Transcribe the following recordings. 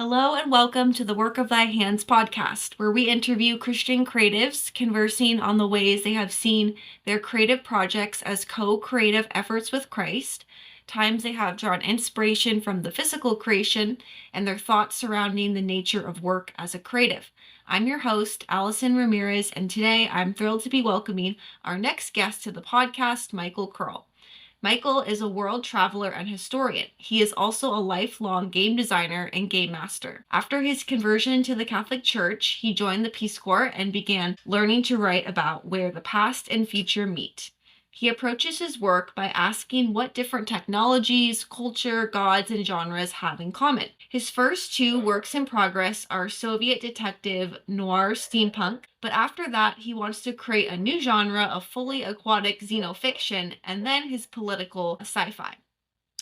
Hello and welcome to the Work of Thy Hands podcast, where we interview Christian creatives conversing on the ways they have seen their creative projects as co-creative efforts with Christ, times they have drawn inspiration from the physical creation, and their thoughts surrounding the nature of work as a creative. I'm your host, Allison Ramirez, and today I'm thrilled to be welcoming our next guest to the podcast, Michael Curl. Michael is a world traveler and historian. He is also a lifelong game designer and game master. After his conversion to the Catholic Church, he joined the Peace Corps and began learning to write about where the past and future meet. He approaches his work by asking what different technologies, culture, gods, and genres have in common. His first two works in progress are Soviet detective noir steampunk, but after that, he wants to create a new genre of fully aquatic xenofiction and then his political sci-fi.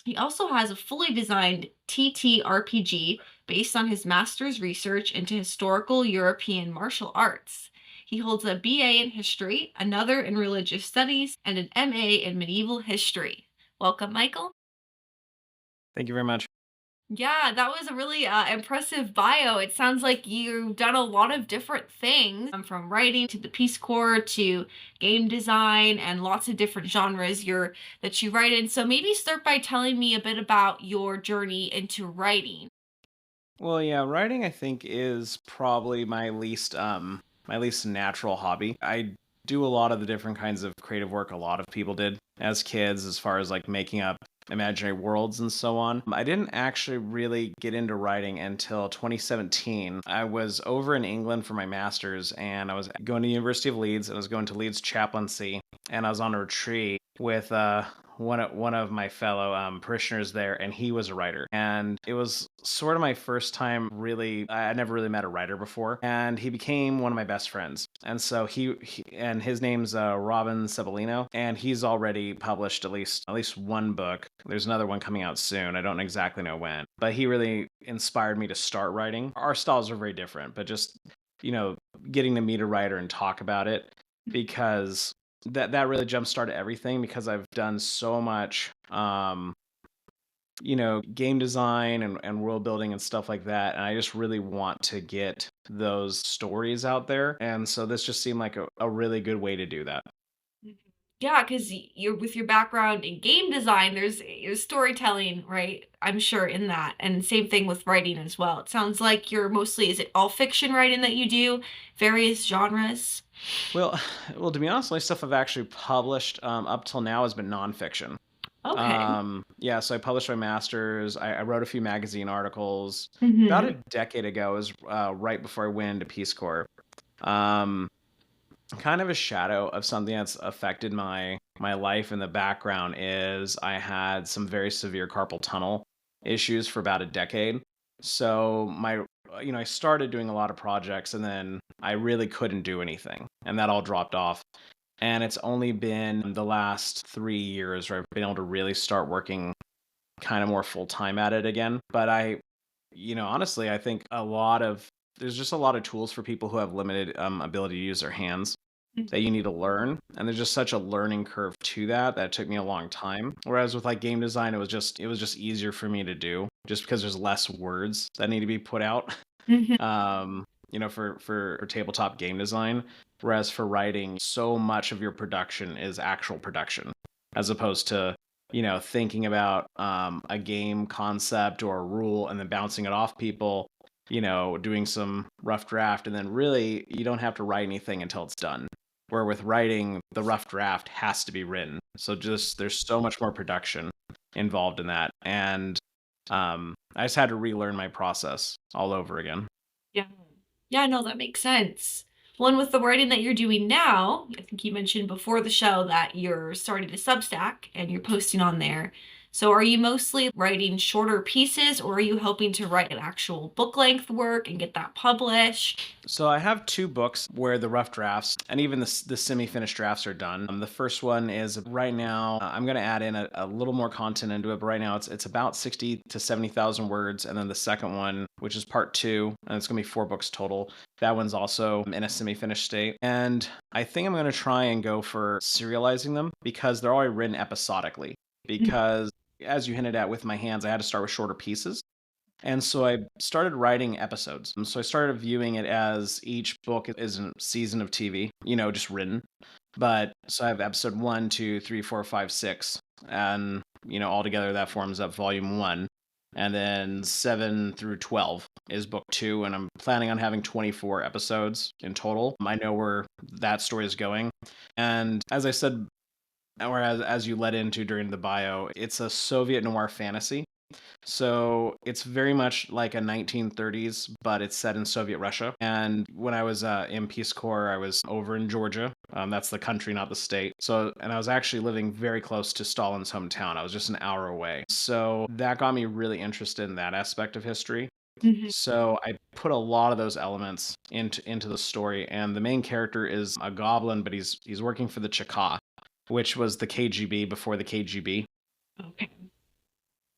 He also has a fully designed TTRPG based on his master's research into historical European martial arts. He holds a BA in history, another in religious studies, and an MA in medieval history. Welcome, Michael. Thank you very much. Yeah, that was a really impressive bio. It sounds like you've done a lot of different things, from writing to the Peace Corps to game design and lots of different genres that you write in. So maybe start by telling me a bit about your journey into writing. Well, yeah, writing I think is probably my least natural hobby. I do a lot of the different kinds of creative work a lot of people did as kids as far as like making up imaginary worlds and so on. I didn't actually really get into writing until 2017. I was over in England for my master's and I was going to the University of Leeds and I was going to Leeds chaplaincy and I was on a retreat with one of my fellow parishioners there, and he was a writer. And it was sort of my first time really. I never really met a writer before, and he became one of my best friends. And so he and his name's Robin Cebellino, and he's already published at least one book. There's another one coming out soon. I don't exactly know when, but he really inspired me to start writing. Our styles are very different, but just you know, getting to meet a writer and talk about it because that really jump started everything because I've done so much game design and world building and stuff like that. And I just really want to get those stories out there. And so this just seemed like a really good way to do that. Mhm. Yeah, because you're with your background in game design, there's storytelling, right? I'm sure in that, and same thing with writing as well. It sounds like you're mostly, is it all fiction writing that you do, various genres? Well, well, to be honest, the only stuff I've actually published up till now has been nonfiction. Okay. Yeah, so I published my master's. I wrote a few magazine articles about Hmm. a decade ago. It was right before I went into Peace Corps. Um, Kind of a shadow of something that's affected my life in the background is I had some very severe carpal tunnel issues for about a decade. So I started doing a lot of projects and then I really couldn't do anything, and that all dropped off. And it's only been the last 3 years where I've been able to really start working kind of more full time at it again. But honestly, I think there's just a lot of tools for people who have limited ability to use their hands that you need to learn, and there's just such a learning curve to that took me a long time. Whereas with like game design, it was just easier for me to do, just because there's less words that need to be put out. Hmm. For tabletop game design. Whereas for writing, so much of your production is actual production, as opposed to thinking about a game concept or a rule and then bouncing it off people. Doing some rough draft, and then really you don't have to write anything until it's done. Where with writing, the rough draft has to be written. So just there's so much more production involved in that. And I just had to relearn my process all over again. Yeah. Yeah, no, that makes sense. One with the writing that you're doing now, I think you mentioned before the show that you're starting a Substack and you're posting on there. So are you mostly writing shorter pieces or are you hoping to write an actual book length work and get that published? So I have two books where the rough drafts and even the semi-finished drafts are done. The first one is right now. I'm going to add in a little more content into it, but right now it's about 60 to 70,000 words. And then the second one, which is part two, and it's going to be 4 books total. That one's also in a semi-finished state. And I think I'm going to try and go for serializing them because they're already written episodically. Because as you hinted at with my hands, I had to start with shorter pieces. And so I started writing episodes. And so I started viewing it as each book is a season of TV, just written. But so I have episode one, two, three, four, five, six, and altogether that forms up volume one. And then 7 through 12 is book two, and I'm planning on having 24 episodes in total. I know where that story is going. And as I said, or as you led into during the bio, it's a Soviet noir fantasy. So it's very much like a 1930s, but it's set in Soviet Russia. And when I was in Peace Corps, I was over in Georgia. That's the country, not the state. So, and I was actually living very close to Stalin's hometown. I was just an hour away. So that got me really interested in that aspect of history. Mhm. So I put a lot of those elements into the story, and the main character is a goblin, but he's working for the Cheka, which was the KGB before the KGB. Okay.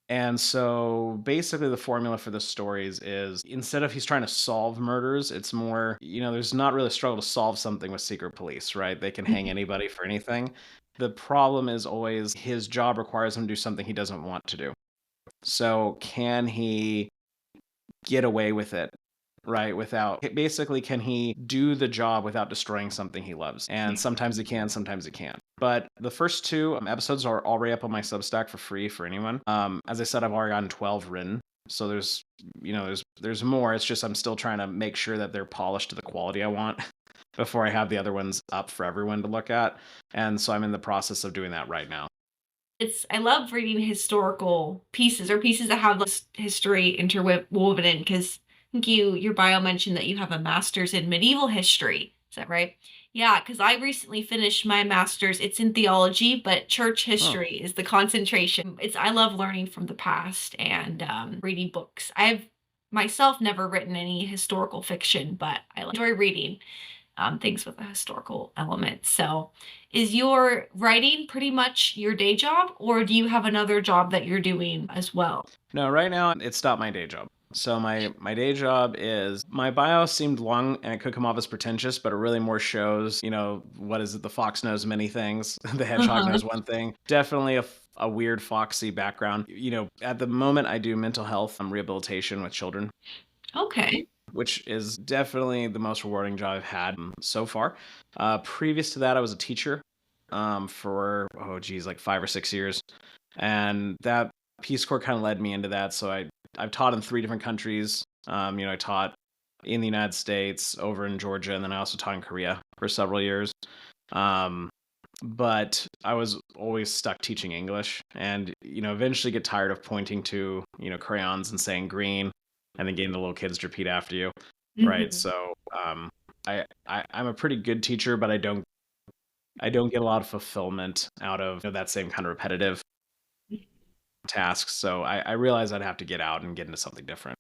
And so basically the formula for the stories is instead of he's trying to solve murders, it's more, there's not really a struggle to solve something with secret police, right? They can hang Mhm. anybody for anything. The problem is always his job requires him to do something he doesn't want to do. So can he get away with it? Right, without basically, can he do the job without destroying something he loves? And sometimes he can, sometimes he can't. But the first two episodes are already up on my Substack for free for anyone. As I said, I've already gotten 12 written, so there's more. It's just I'm still trying to make sure that they're polished to the quality I want before I have the other ones up for everyone to look at. And so I'm in the process of doing that right now. I love reading historical pieces or pieces that have this history interwoven in because I think your bio mentioned that you have a master's in medieval history. Is that right? Yeah, because I recently finished my master's. It's in theology, but church Oh, history is the concentration. I love learning from the past and reading books. I've myself never written any historical fiction, but I enjoy reading things with a historical element. So, is your writing pretty much your day job, or do you have another job that you're doing as well? no, right now it's not my day job. So my day job is my bio seemed long and it could come off as pretentious, but it really more shows, what is it? The fox knows many things. The hedgehog Uh-huh. knows one thing. Definitely a weird foxy background. At the moment I do mental health rehabilitation with children, Okay. which is definitely the most rewarding job I've had so far. Previous to that, I was a teacher for oh geez, like 5 or 6 years, and that Peace Corps kind of led me into that. So I've taught in 3 different countries. I taught in the United States, over in Georgia, and then I also taught in Korea for several years. Um, but I was always stuck teaching English, and eventually get tired of pointing to crayons and saying green, and then getting the little kids to repeat after you, right? Mhm. So I'm a pretty good teacher, but I don't get a lot of fulfillment out of that same kind of repetitive tasks. So I realized I'd have to get out and get into something different.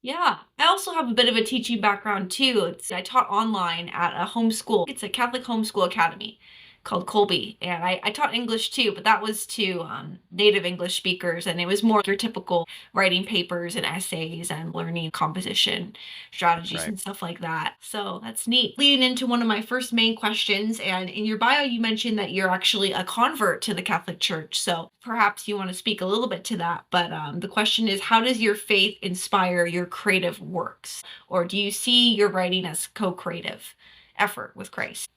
Yeah, I also have a bit of a teaching background too. I taught online at a homeschool. It's a Catholic homeschool academy called Colby, and I taught English too, but that was to native English speakers, and it was more your typical writing papers and essays and learning composition strategies Right. and stuff like that. So that's neat. Leading into one of my first main questions, and in your bio, you mentioned that you're actually a convert to the Catholic Church. So perhaps you want to speak a little bit to that. But the question is, how does your faith inspire your creative works? Or do you see your writing as co creative effort with Christ?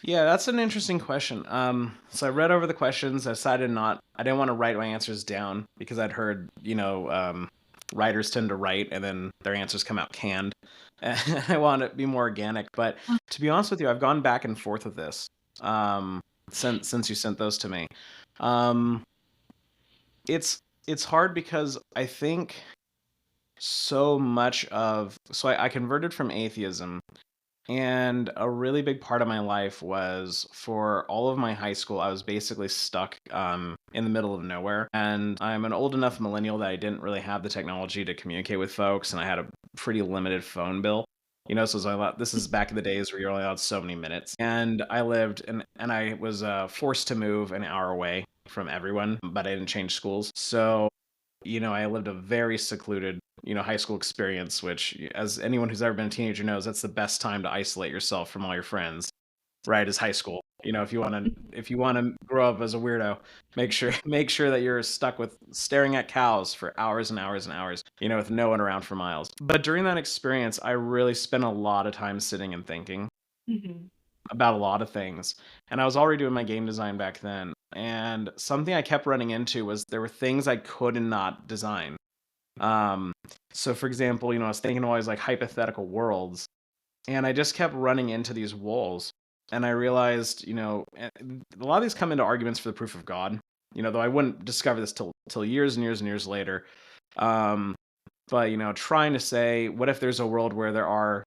Yeah, that's an interesting question. So I read over the questions. I decided not. I didn't want to write my answers down because I'd heard, writers tend to write and then their answers come out canned. I want it to be more organic. But to be honest with you, I've gone back and forth with this since you sent those to me. Um, it's hard because I think so much of I converted from atheism, and a really big part of my life was for all of my high school, I was basically stuck in the middle of nowhere. And I'm an old enough millennial that I didn't really have the technology to communicate with folks, and I had a pretty limited phone bill. So this is back in the days where you're only allowed so many minutes. And I lived and I was forced to move an hour away from everyone, but I didn't change schools. So I lived a very secluded, high school experience, which, as anyone who's ever been a teenager knows, that's the best time to isolate yourself from all your friends, right? Is high school. if you want to grow up as a weirdo, make sure that you're stuck with staring at cows for hours and hours and hours, with no one around for miles. But during that experience, I really spent a lot of time sitting and thinking Mhm. about a lot of things. And I was already doing my game design back then. And something I kept running into was there were things I could not design. Um, so for example, I was thinking always like hypothetical worlds, and I just kept running into these walls. And I realized, a lot of these come into arguments for the proof of God. Though I wouldn't discover this till years and years and years later. Um, but trying to say, what if there's a world where there are,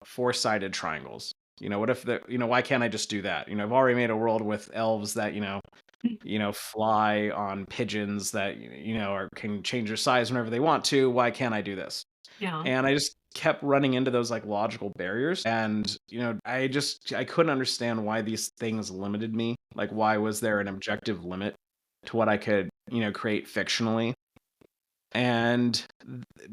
four-sided triangles? What if why can't I just do that? I've already made a world with elves that, fly on pigeons that, can change their size whenever they want to. Why can't I do this? Yeah. And I just kept running into those like logical barriers. And, I couldn't understand why these things limited me. Like, why was there an objective limit to what I could, create fictionally? And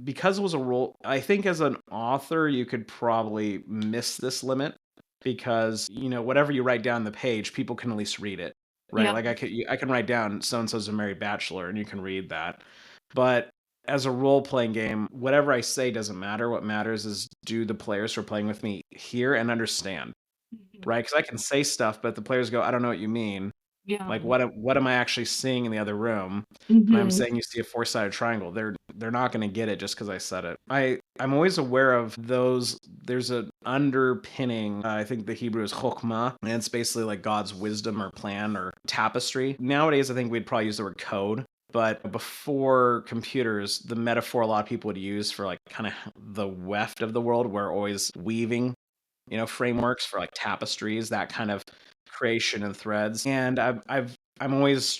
because it was a role, I think as an author, you could probably miss this limit because, whatever you write down the page, people can at least read it, right? Yeah. Like I can write down so and so's a married bachelor and you can read that. But as a role playing game, whatever I say doesn't matter. What matters is do the players who are playing with me hear and understand, Mhm. right? Because I can say stuff, but the players go, I don't know what you mean. Yeah. Like, what am I actually seeing in the other room? And I'm Mhm. saying you see a four-sided triangle. They're not gonna get it just because I said it. I'm always aware of those. There's an underpinning, I think the Hebrew is chokmah, and it's basically like God's wisdom or plan or tapestry. Nowadays, I think we'd probably use the word code. But before computers, the metaphor a lot of people would use for like kind of the weft of the world, we're always weaving, frameworks for like tapestries, that kind of creation and threads. And I always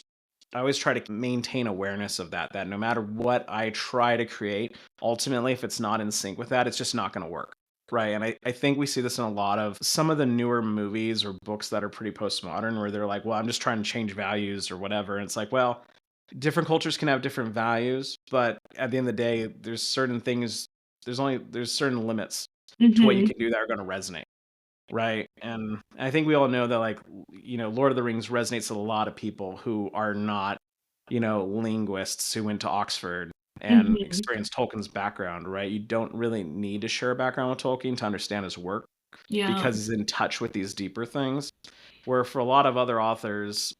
try to maintain awareness of that no matter what I try to create, ultimately, if it's not in sync with that, it's just not going to work. Right. And I think we see this in a lot of some of the newer movies or books that are pretty postmodern where they're like, well, I'm just trying to change values or whatever. And it's like, well, different cultures can have different values, but at the end of the day, there's certain things, there's certain limits to what you Mhm. can do that are going to resonate. Right. And I think we all know that, like, Lord of the Rings resonates with a lot of people who are not, linguists who went to Oxford and Mhm. experienced Tolkien's background, right? You don't really need to share a background with Tolkien to understand his work Yeah. because he's in touch with these deeper things. Where for a lot of other authors,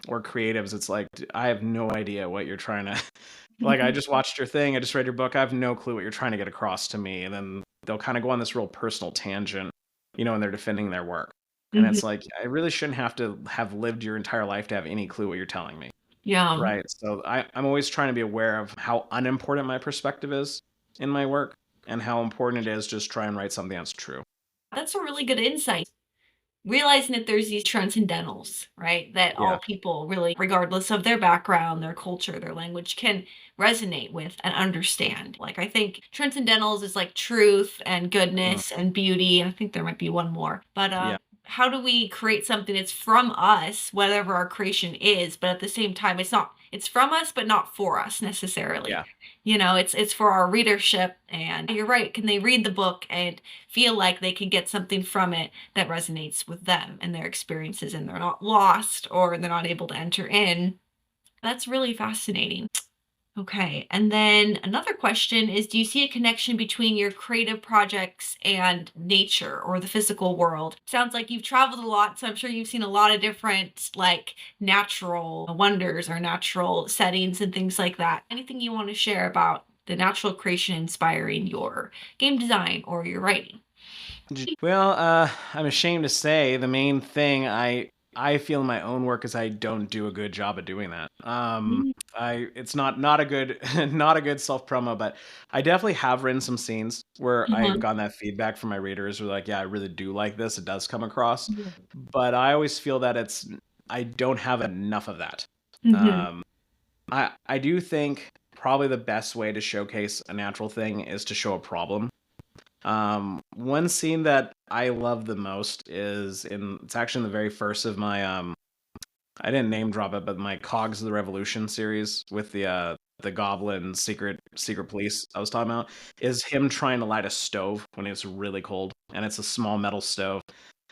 or creatives, it's like, I have no idea what you're trying to, like, I just watched your thing, I just read your book, I have no clue what you're trying to get across to me. And then they'll kind of go on this real personal tangent, when they're defending their work. And Mhm. it's like, I really shouldn't have to have lived your entire life to have any clue what you're telling me. Yeah. Right. So I'm always trying to be aware of how unimportant my perspective is in my work and how important it is just try and write something that's true. That's a really good insight. Realizing that there's these transcendentals, right? That Yeah. all people really, regardless of their background, their culture, their language, can resonate with and understand. Like, I think transcendentals is like truth and Mm, goodness and beauty. And I think there might be one more. But yeah. how do we create something that's from us, whatever our creation is, but at the same time, it's from us, but not for us necessarily. Yeah. It's for our readership. And you're right. Can they read the book and feel like they can get something from it that resonates with them and their experiences and they're not lost or they're not able to enter in? That's really fascinating. Okay. And then another question is, do you see a connection between your creative projects and nature or the physical world? Sounds like you've traveled a lot, so I'm sure you've seen a lot of different like natural wonders or natural settings and things like that. Anything you want to share about the natural creation inspiring your game design or your writing? Well, I'm ashamed to say the main thing I feel in my own work is I don't do a good job of doing that. Mhm. I it's not a good not a good self promo, but I definitely have written some scenes where I've Uh-huh. gotten that feedback from my readers who are like, yeah, I really do like this. It does come across, Mhm. but I always feel that I don't have enough of that. Mhm. Um, I do think probably the best way to showcase a natural thing is to show a problem. One scene that I love the most is it's actually in the very first of my I didn't name drop it, but my Cogs of the Revolution series with the Goblin secret police I was talking about is him trying to light a stove when it's really cold and it's a small metal stove.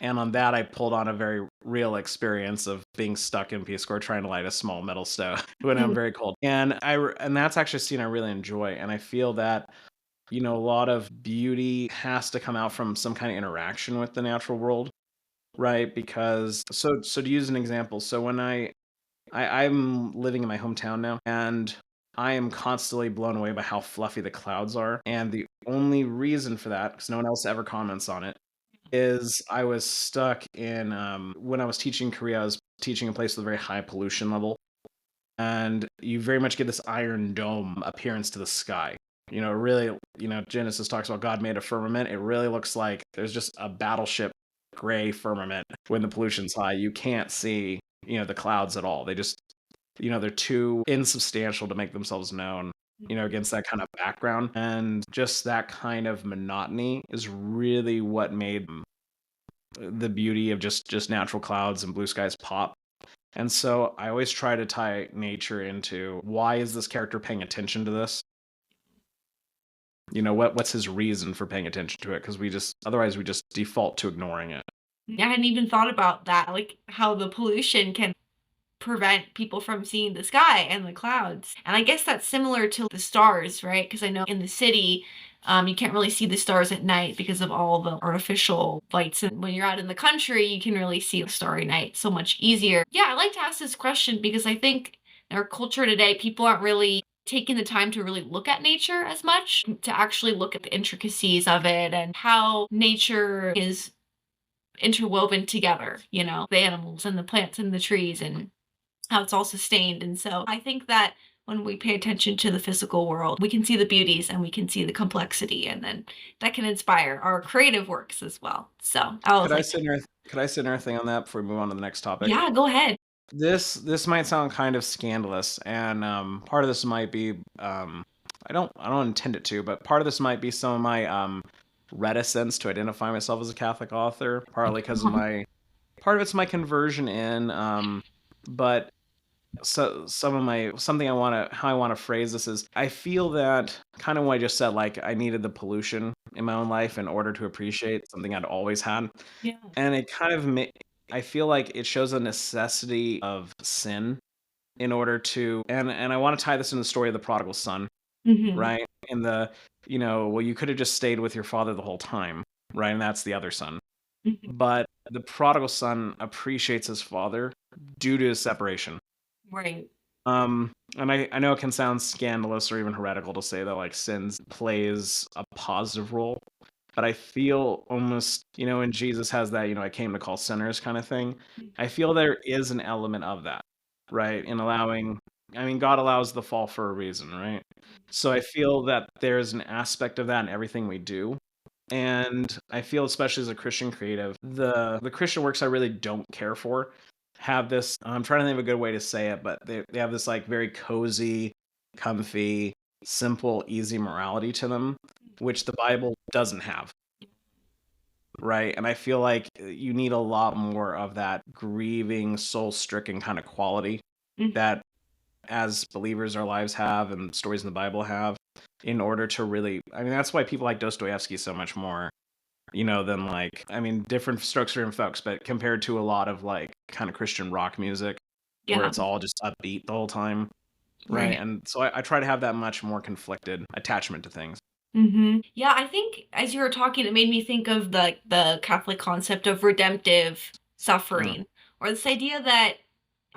And on that, I pulled on a very real experience of being stuck in Peace Corps trying to light a small metal stove when I'm Mhm. very cold. And that's actually a scene I really enjoy. And I feel that, a lot of beauty has to come out from some kind of interaction with the natural world, right? Because so to use an example, so when I'm living in my hometown now, and I am constantly blown away by how fluffy the clouds are. And the only reason for that, because no one else ever comments on it, is I was stuck in when I was teaching Korea, I was teaching a place with a very high pollution level. And you very much get this iron dome appearance to the sky. Really, Genesis talks about God made a firmament. It really looks like there's just a battleship gray firmament when the pollution's high. You can't see, the clouds at all. They just, they're too insubstantial to make themselves known, against that kind of background. And just that kind of monotony is really what made the beauty of just natural clouds and blue skies pop. And so I always try to tie nature into why is this character paying attention to this? What's his reason for paying attention to it? Because we just default to ignoring it. I hadn't even thought about that, like how the pollution can prevent people from seeing the sky and the clouds. And I guess that's similar to the stars, right? Because I know in the city, you can't really see the stars at night because of all the artificial lights. And when you're out in the country, you can really see a starry night so much easier. Yeah, I like to ask this question because I think in our culture today, people aren't really taking the time to really look at nature as much, to actually look at the intricacies of it and how nature is interwoven together, the animals and the plants and the trees and how it's all sustained. And so I think that when we pay attention to the physical world, we can see the beauties and we can see the complexity, and then that can inspire our creative works as well. So I was Could I like, say another could I say another thing on that before we move on to the next topic? yeah, go ahead. This might sound kind of scandalous, and part of this might be I don't intend it to, but part of this might be some of my reticence to identify myself as a Catholic author, partly because of Uh-huh. my part of it's my conversion in, but so some of my something I want to how I want to phrase this is I feel that kind of what I just said, like I needed the pollution in my own life in order to appreciate something I'd always had. Yeah. And it kind of I feel like it shows a necessity of sin in order to and I want to tie this in the story of the prodigal son, Hmm. right? In the, well, you could have just stayed with your father the whole time, right? And that's the other son. Hmm. But the prodigal son appreciates his father due to his separation. Right. And I know it can sound scandalous or even heretical to say that like sins plays a positive role, but I feel almost, when Jesus has that, I came to call sinners kind of thing. I feel there is an element of that, right? In allowing, I mean, God allows the fall for a reason, right? So I feel that there's an aspect of that in everything we do. And I feel, especially as a Christian creative, the Christian works I really don't care for have this. I'm trying to think of a good way to say it, but they have this like very cozy, comfy, simple, easy morality to them, which the Bible doesn't have, right? And I feel like you need a lot more of that grieving, soul-stricken kind of quality Hmm. that as believers our lives have and stories in the Bible have in order to really, I mean, that's why people like Dostoevsky so much more, than like, I mean, different strokes for different folks, but compared to a lot of like kind of Christian rock music where Yeah. it's all just upbeat the whole time, right? Right. And so I try to have that much more conflicted attachment to things. Yeah, I think as you were talking, it made me think of the Catholic concept of redemptive Mm, suffering, or this idea that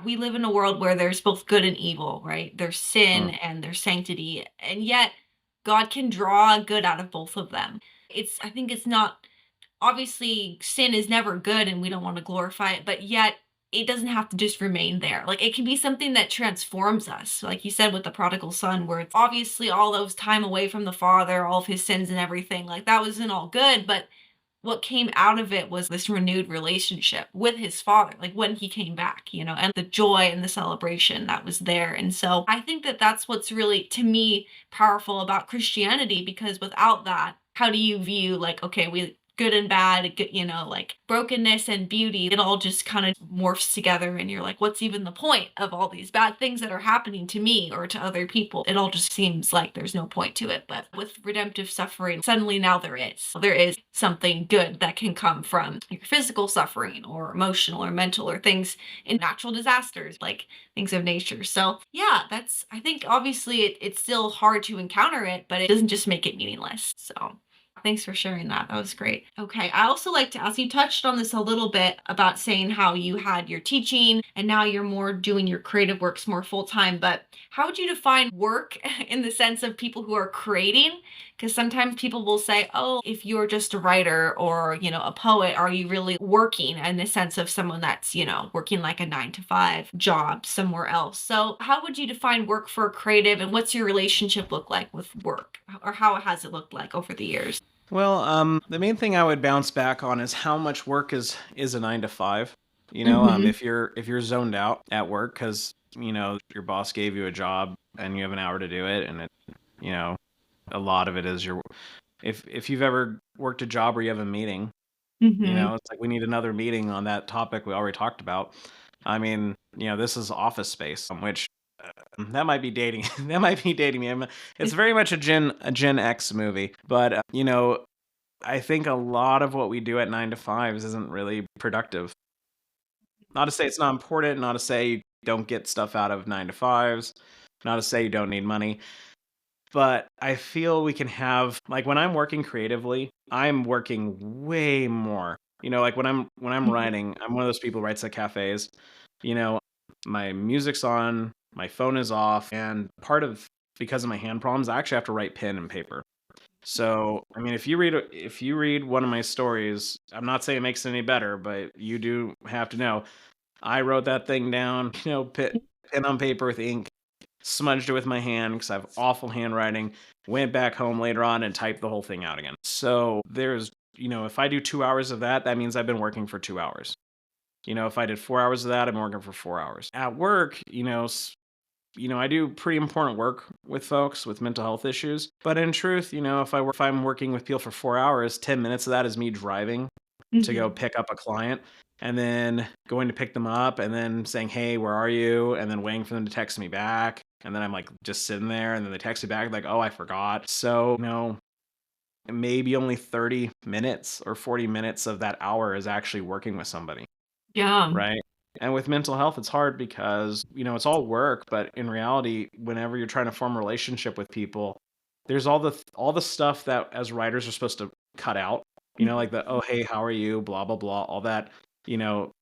we live in a world where there's both good and evil, right? There's sin mm, and there's sanctity, and yet God can draw good out of both of them. I think it's not, obviously sin is never good and we don't want to glorify it, but yet it doesn't have to just remain there. Like it can be something that transforms us. Like you said with the prodigal son, where it's obviously all those time away from the father, all of his sins and everything, like that wasn't all good, but what came out of it was this renewed relationship with his father, like when he came back, and the joy and the celebration that was there. And so I think that that's what's really, to me, powerful about Christianity, because without that, how do you view, like, okay, we good and bad, like brokenness and beauty, it all just kind of morphs together. And you're like, what's even the point of all these bad things that are happening to me or to other people? It all just seems like there's no point to it. But with redemptive suffering, suddenly now there is. There is something good that can come from your physical suffering or emotional or mental or things in natural disasters, like things of nature. So yeah, I think obviously it's still hard to encounter it, but it doesn't just make it meaningless. So thanks for sharing that. That was great. Okay. I also like to ask, you touched on this a little bit about saying how you had your teaching and now you're more doing your creative works more full time. But how would you define work in the sense of people who are creating? Because sometimes people will say, oh, if you're just a writer or, a poet, are you really working in the sense of someone that's, working like a 9 to 5 job somewhere else? So, how would you define work for a creative and what's your relationship look like with work or how has it looked like over the years? Well, the main thing I would bounce back on is how much work is a 9 to 5. Mhm. If you're zoned out at work because your boss gave you a job and you have an hour to do it, and you know a lot of it is your. If you've ever worked a job where you have a meeting, Mhm. it's like we need another meeting on that topic we already talked about. I mean, this is Office Space, which that might be dating. That might be dating me. It's very much a Gen X movie, but I think a lot of what we do at 9 to 5s isn't really productive. Not to say it's not important, not to say you don't get stuff out of 9 to 5s, not to say you don't need money, but I feel we can have like when I'm working creatively, I'm working way more. Like when I'm Mhm. writing, I'm one of those people who writes at cafes. You know, my music's on, my phone is off, and part of because of my hand problems, I actually have to write pen and paper. So, I mean, if you read one of my stories, I'm not saying it makes it any better, but you do have to know I wrote that thing down, pen on paper with ink, smudged it with my hand because I have awful handwriting. Went back home later on and typed the whole thing out again. So if I do 2 hours of that, that means I've been working for 2 hours. If I did 4 hours of that, I'm working for 4 hours. At work, I do pretty important work with folks with mental health issues. But in truth, if I'm working with people for 4 hours, 10 minutes of that is me driving to go Mhm. pick up a client and then going to pick them up and then saying, "Hey, where are you?" and then waiting for them to text me back. And then I'm like just sitting there and then they text me back like, "Oh, I forgot." So, maybe only 30 minutes or 40 minutes of that hour is actually working with somebody. Yeah. Right? And with mental health, it's hard because, it's all work, but in reality, whenever you're trying to form a relationship with people, there's all the stuff that as writers are supposed to cut out. Like the, "Oh, hey, how are you?" blah blah blah, all that,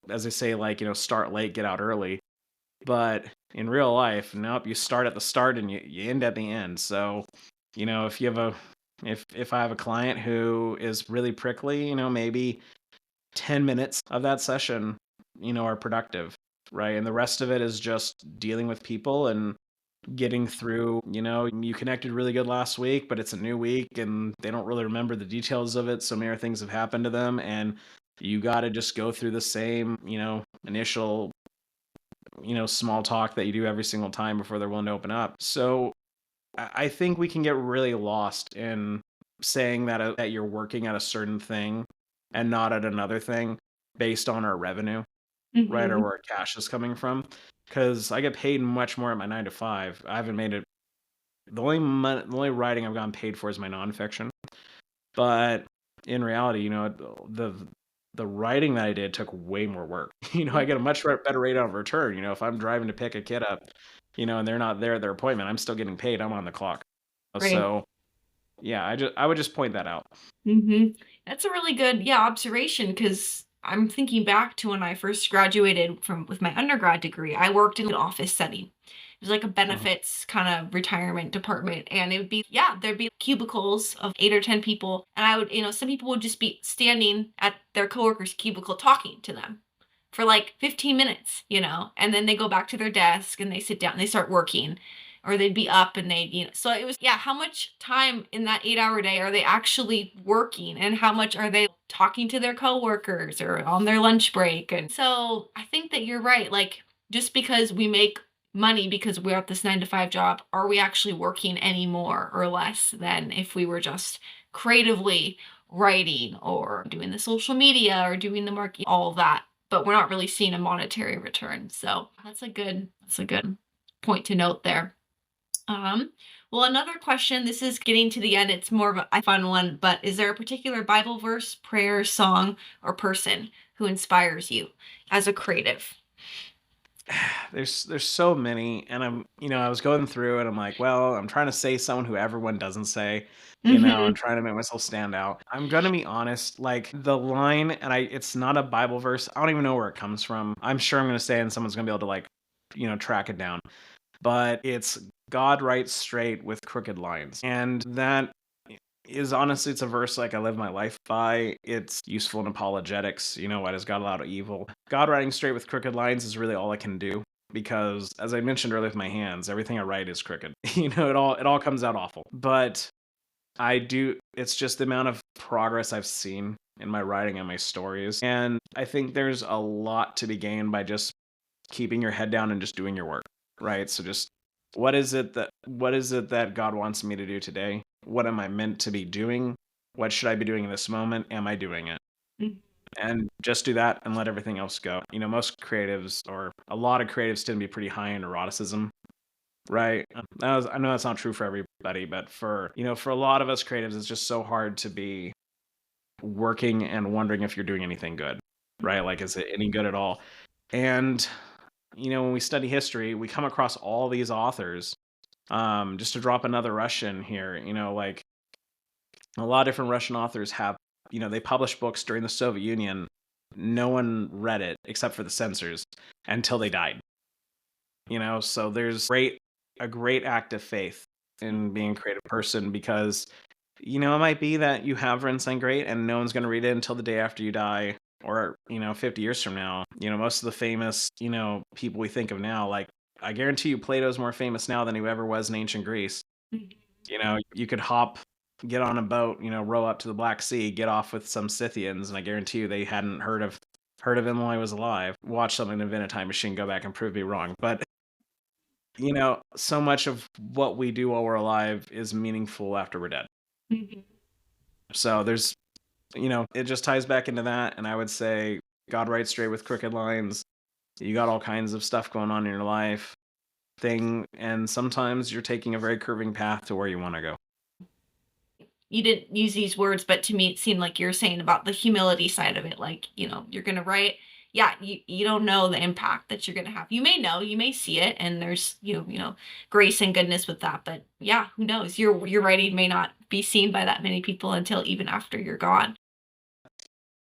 as they say, like, start late, get out early. But in real life, nope, you start at the start and you end at the end. So, if you have a if I have a client who is really prickly, maybe 10 minutes of that session, are productive, right? And the rest of it is just dealing with people and getting through, you connected really good last week, but it's a new week and they don't really remember the details of it. So many things have happened to them. And you got to just go through the same, initial, small talk that you do every single time before they're willing to open up. So I think we can get really lost in saying that you're working at a certain thing and not at another thing based on our revenue, right, or Mhm. where our cash is coming from. Because I get paid much more at my 9 to 5. I haven't made it. The only writing I've gotten paid for is my nonfiction. But in reality, the writing that I did took way more work. I get a much better rate of return. If I'm driving to pick a kid up, and they're not there at their appointment, I'm still getting paid. I'm on the clock. Right. So yeah, I would just point that out. Mhm. That's a really good, yeah, observation because I'm thinking back to when I first graduated from with my undergrad degree. I worked in an office setting. It was like a Mhm. benefits kind of retirement department. And it would be, yeah, there'd be cubicles of 8 or 10 people. And I would, some people would just be standing at their coworker's cubicle talking to them for like 15 minutes, and then they go back to their desk and they sit down and they start working or they'd be up and so it was, yeah, how much time in that 8 hour day are they actually working and how much are they talking to their coworkers or on their lunch break? And so I think that you're right. Like, just because we make money because we're at this 9 to 5 job, are we actually working any more or less than if we were just creatively writing or doing the social media or doing the marketing, all of that, but we're not really seeing a monetary return. So that's a good point to note there. Well, another question, this is getting to the end. It's more of a fun one, but is there a particular Bible verse, prayer, song, or person who inspires you as a creative? There's so many, and I was going through and I'm like, well, I'm trying to say someone who everyone doesn't say. I'm Hmm. trying to make myself stand out. I'm gonna be honest, like the line, and it's not a Bible verse. I don't even know where it comes from. I'm sure I'm gonna say it and someone's gonna be able to like, track it down. But it's God writes straight with crooked lines. And that is honestly, it's a verse like I live my life by. It's useful in apologetics. Why does God allow evil? God writing straight with crooked lines is really all I can do because, as I mentioned earlier with my hands, everything I write is crooked. It all comes out awful. But I do, it's just the amount of progress I've seen in my writing and my stories. And I think there's a lot to be gained by just keeping your head down and just doing your work, right? So just what is it that God wants me to do today? What am I meant to be doing? What should I be doing in this moment? Am I doing it? And just do that and let everything else go. Most creatives or a lot of creatives tend to be pretty high in eroticism, right? I know that's not true for everybody, but for a lot of us creatives, it's just so hard to be working and wondering if you're doing anything good, right? Like, is it any good at all? And when we study history, we come across all these authors. Just to drop another Russian here, like a lot of different Russian authors have, they published books during the Soviet Union. No one read it except for the censors until they died. So there's a great act of faith in being a creative person because, it might be that you have written something great and no one's going to read it until the day after you die or, 50 years from now. Most of the famous, people we think of now, like I guarantee you Plato's more famous now than he ever was in ancient Greece. You could get on a boat, row up to the Black Sea, get off with some Scythians, and I guarantee you they hadn't heard of him while he was alive. Watch someone invent a time machine, go back and prove me wrong. But so much of what we do while we're alive is meaningful after we're dead. Mhm. So it just ties back into that, and I would say God writes straight with crooked lines. You got all kinds of stuff going on in your life, and sometimes you're taking a very curving path to where you want to go. You didn't use these words, but to me, it seemed like you're saying about the humility side of it. Like, you're going to write. Yeah, you don't know the impact that you're going to have. You may know, you may see it, and there's grace and goodness with that. But yeah, who knows? Your writing may not be seen by that many people until even after you're gone.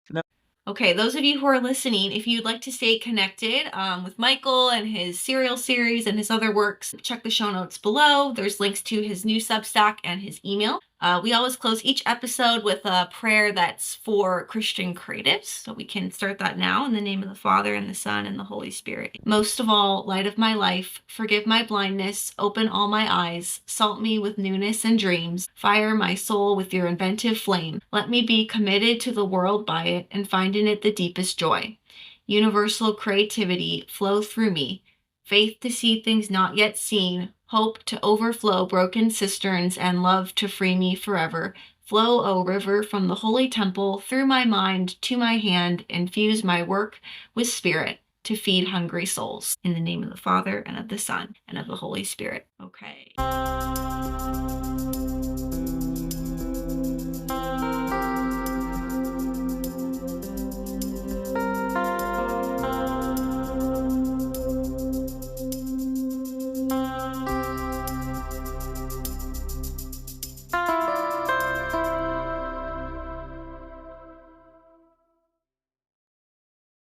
No. Okay, those of you who are listening, if you'd like to stay connected with Michael and his serial series and his other works, check the show notes below. There's links to his new Substack and his email. We always close each episode with a prayer that's for Christian creatives. So we can start that now in the name of the Father and the Son and the Holy Spirit. Most of all, light of my life, forgive my blindness, open all my eyes, salt me with newness and dreams, fire my soul with your inventive flame. Let me be committed to the world by it and find in it the deepest joy. Universal creativity flow through me, faith to see things not yet seen, hope to overflow broken cisterns, and love to free me forever. Flow, O river, from the holy temple, through my mind to my hand, infuse my work with spirit to feed hungry souls. In the name of the Father, and of the Son, and of the Holy Spirit. Okay.